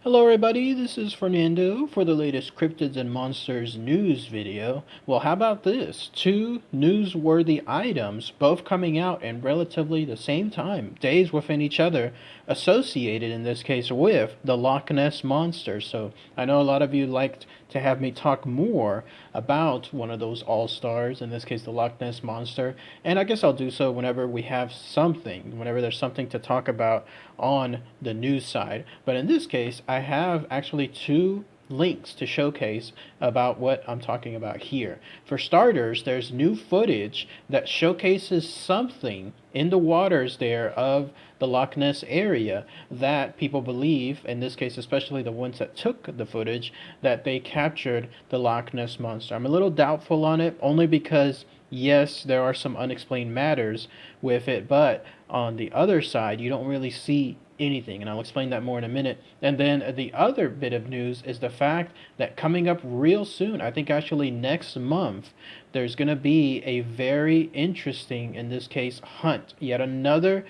Hello everybody, this is Fernando for the latest Cryptids and Monsters news video. Well, how about this? Two newsworthy items, both coming out in relatively the same time, days within each other, associated in this case with the Loch Ness Monster. So I know a lot of you liked to have me talk more about one of those all-stars, in this case the Loch Ness Monster, and I guess I'll do so whenever we have something, whenever there's something to talk about on the news side. But in this case, I have actually two links to showcase about what I'm talking about here. For starters, there's new footage that showcases something in the waters there of the Loch Ness area that people believe, in this case especially the ones that took the footage, that they captured the Loch Ness Monster. I'm a little doubtful on it, only because yes, there are some unexplained matters with it, but on the other side, you don't really see anything, and I'll explain that more in a minute. And then the other bit of news is the fact that coming up real soon, I think actually next month, there's going to be a very interesting, in this case, hunt. Yet another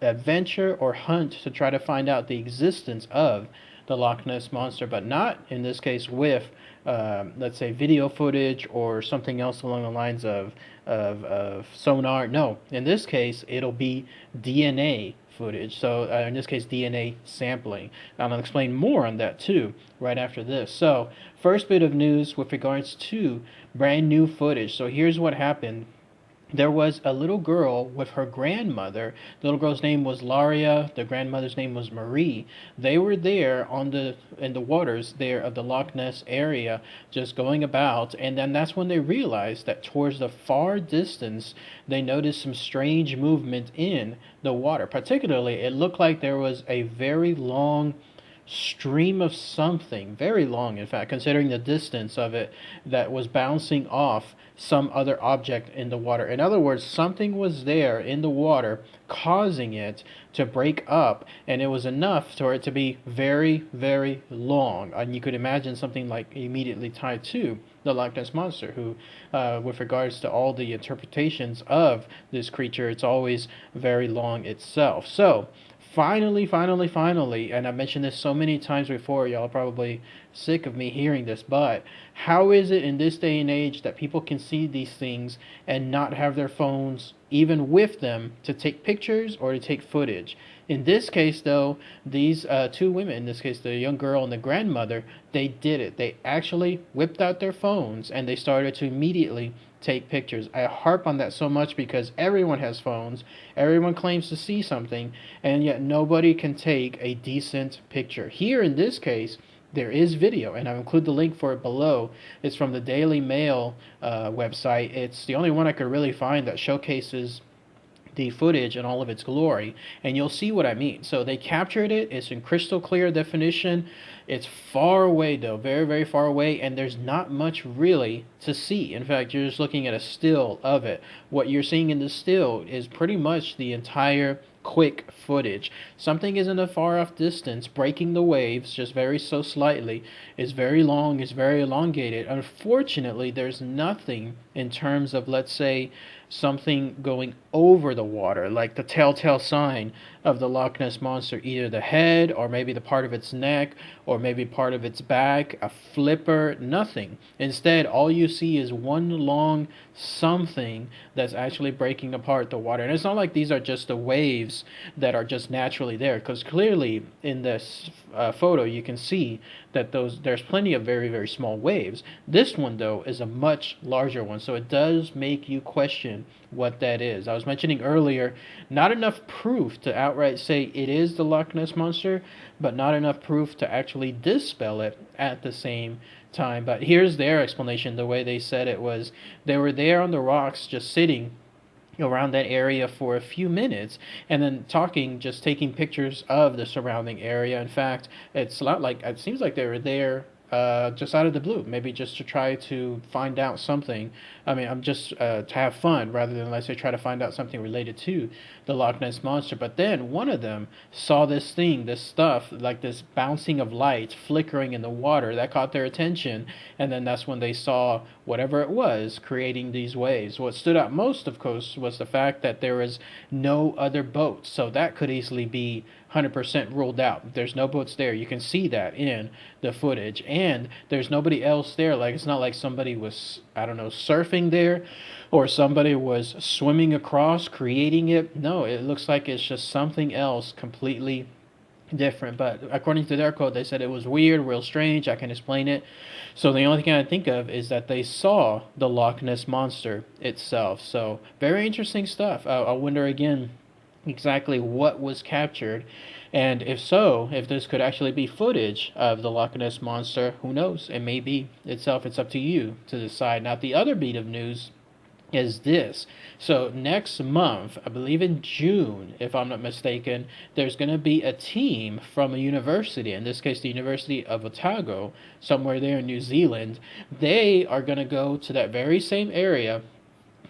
adventure or hunt to try to find out the existence of the Loch Ness Monster, but not in this case with, let's say, video footage or something else along the lines of sonar. No, in this case, it'll be DNA footage. So in this case, DNA sampling. And I'll explain more on that too right after this. So first bit of news with regards to brand new footage. So here's what happened. There was a little girl with her grandmother. The little girl's name was Laria. The grandmother's name was Marie. They were there in the waters there of the Loch Ness area, just going about, and then that's when they realized that towards the far distance they noticed some strange movement in the water. Particularly, it looked like there was a very long stream of something, very long in fact, considering the distance of it, that was bouncing off some other object in the water. In other words, something was there in the water causing it to break up, and it was enough for it to be very, very long. And you could imagine something like immediately tied to the Loch Ness Monster, who, with regards to all the interpretations of this creature, it's always very long itself. So, finally, and I've mentioned this so many times before, y'all are probably sick of me hearing this, but how is it in this day and age that people can see these things and not have their phones even with them to take pictures or to take footage? In this case, though, these two women, in this case the young girl and the grandmother, they did it. They actually whipped out their phones and they started to immediately take pictures. I harp on that so much because everyone has phones, everyone claims to see something, and yet nobody can take a decent picture. Here in this case, there is video, and I'll include the link for it below. It's from the Daily Mail website. It's the only one I could really find that showcases the footage in all of its glory, and you'll see what I mean. So they captured it. It's in crystal clear definition. It's far away though, very, very far away, and there's not much really to see. In fact, you're just looking at a still of it. What you're seeing in the still is pretty much the entire quick footage. Something is in a far off distance, breaking the waves just very so slightly. It's very long, it's very elongated. Unfortunately, there's nothing in terms of, let's say, something going over the water, like the telltale sign of the Loch Ness Monster, either the head or maybe the part of its neck or maybe part of its back, a flipper, nothing. Instead, all you see is one long something that's actually breaking apart the water. And it's not like these are just the waves that are just naturally there, because clearly in this photo you can see that there's plenty of very, very small waves. This one though is a much larger one, so it does make you question what that is. I was mentioning earlier, not enough proof to outright say it is the Loch Ness Monster, but not enough proof to actually dispel it at the same time. But here's their explanation. The way they said it was, they were there on the rocks just sitting around that area for a few minutes and then talking, just taking pictures of the surrounding area. In fact, it's not like, it seems like they were there just out of the blue, maybe just to try to find out something. I mean, I'm just to have fun rather than, let's say, try to find out something related to the Loch Ness Monster. But then one of them saw this thing, this stuff, like this bouncing of light flickering in the water that caught their attention, and then that's when they saw whatever it was creating these waves. What stood out most, of course, was the fact that there was no other boats, so that could easily be 100% ruled out. There's no boats there. You can see that in the footage. And there's nobody else there. Like, it's not like somebody was, I don't know, surfing there, or somebody was swimming across, creating it. No, it looks like it's just something else completely different. But according to their quote, they said it was weird, real strange. I can explain it. So the only thing I think of is that they saw the Loch Ness Monster itself. So very interesting stuff. I wonder again exactly what was captured, and if so, if this could actually be footage of the Loch Ness Monster. Who knows? It may be itself. It's up to you to decide. Now, the other beat of news is this. So next month, I believe in June, if I'm not mistaken, there's going to be a team from a university, in this case the University of Otago, somewhere there in New Zealand. They are going to go to that very same area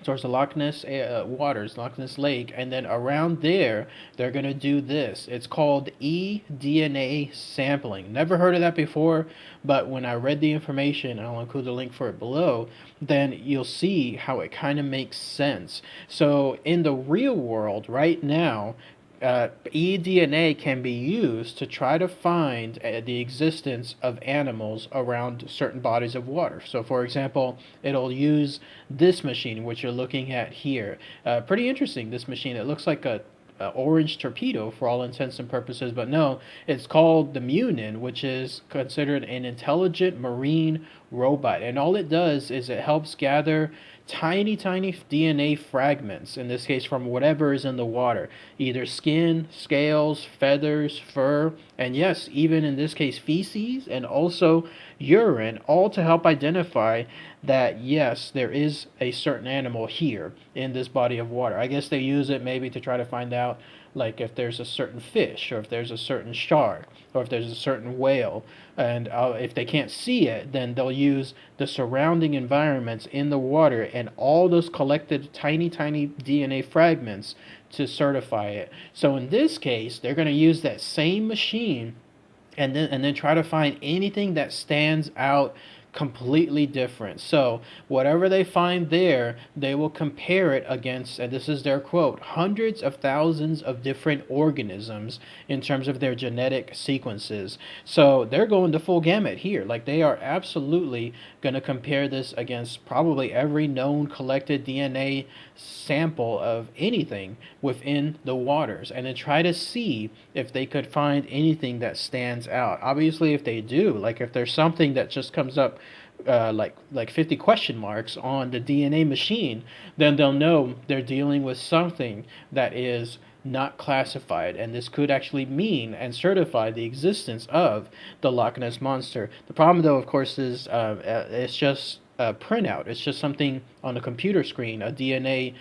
towards the Loch Ness waters, Loch Ness Lake, and then around there, they're going to do this. It's called eDNA sampling. Never heard of that before, but when I read the information, I'll include the link for it below, then you'll see how it kind of makes sense. So in the real world, right now, eDNA can be used to try to find the existence of animals around certain bodies of water. So, for example, it'll use this machine, which you're looking at here. Pretty interesting, this machine. It looks like a orange torpedo for all intents and purposes, but no, it's called the Munin, which is considered an intelligent marine robot. And all it does is it helps gather tiny DNA fragments, in this case from whatever is in the water, either skin, scales, feathers, fur, and yes, even in this case feces and also urine, all to help identify that yes, there is a certain animal here in this body of water. I guess they use it maybe to try to find out, like, if there's a certain fish, or if there's a certain shark, or if there's a certain whale. And if they can't see it, then they'll use the surrounding environments in the water and all those collected tiny DNA fragments to certify it. So in this case, they're going to use that same machine and then try to find anything that stands out completely different. So whatever they find there, they will compare it against, and this is their quote, hundreds of thousands of different organisms in terms of their genetic sequences. So they're going the full gamut here. Like, they are absolutely going to compare this against probably every known collected DNA sample of anything within the waters, and then try to see if they could find anything that stands out. Obviously, if they do, like if there's something that just comes up like 50 question marks on the DNA machine, then they'll know they're dealing with something that is not classified, and this could actually mean and certify the existence of the Loch Ness Monster. The problem, though, of course, is it's just a printout. It's just something on a computer screen, a DNA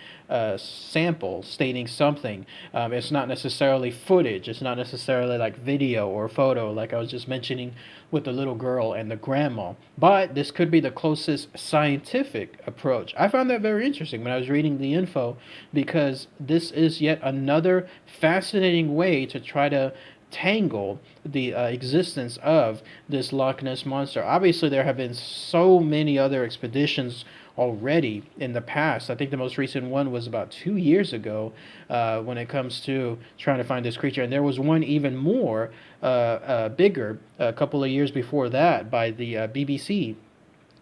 sample stating something. It's not necessarily footage. It's not necessarily like video or photo, like I was just mentioning with the little girl and the grandma. But this could be the closest scientific approach. I found that very interesting when I was reading the info, because this is yet another fascinating way to try to tangle the existence of this Loch Ness Monster. Obviously, there have been so many other expeditions already in the past. I think the most recent one was about 2 years ago when it comes to trying to find this creature. And there was one even more bigger a couple of years before that by the BBC,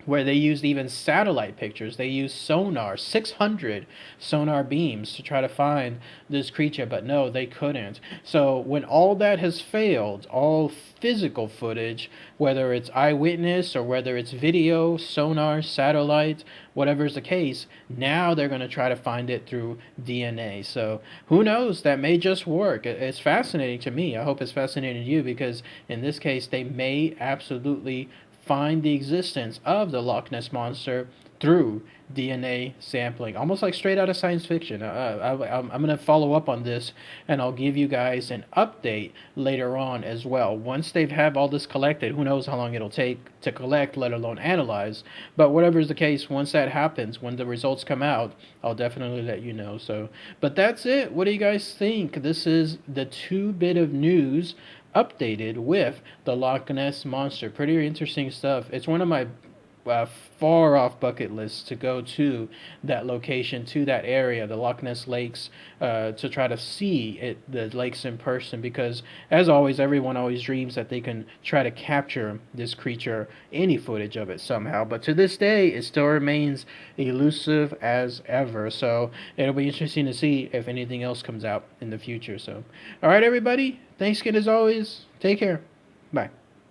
where they used even satellite pictures. They used sonar, 600 sonar beams to try to find this creature, but no, they couldn't. So when all that has failed, all physical footage, whether it's eyewitness or whether it's video, sonar, satellite, whatever's the case, now they're going to try to find it through DNA. So who knows? That may just work. It's fascinating to me. I hope it's fascinating to you, because in this case, they may absolutely find the existence of the Loch Ness Monster through DNA sampling, almost like straight out of science fiction. I'm going to follow up on this, and I'll give you guys an update later on as well. Once they've have all this collected, who knows how long it'll take to collect, let alone analyze. But whatever is the case, once that happens, when the results come out, I'll definitely let you know. So, but that's it. What do you guys think? This is the 2-bit of news updated with the Loch Ness Monster. Pretty interesting stuff. It's one of my far off bucket list to go to that location, to that area, the Loch Ness Lakes, to try to see the lakes in person. Because, as always, everyone always dreams that they can try to capture this creature, any footage of it somehow. But to this day, it still remains elusive as ever. So it'll be interesting to see if anything else comes out in the future. So, all right, everybody. Thanks again as always. Take care. Bye.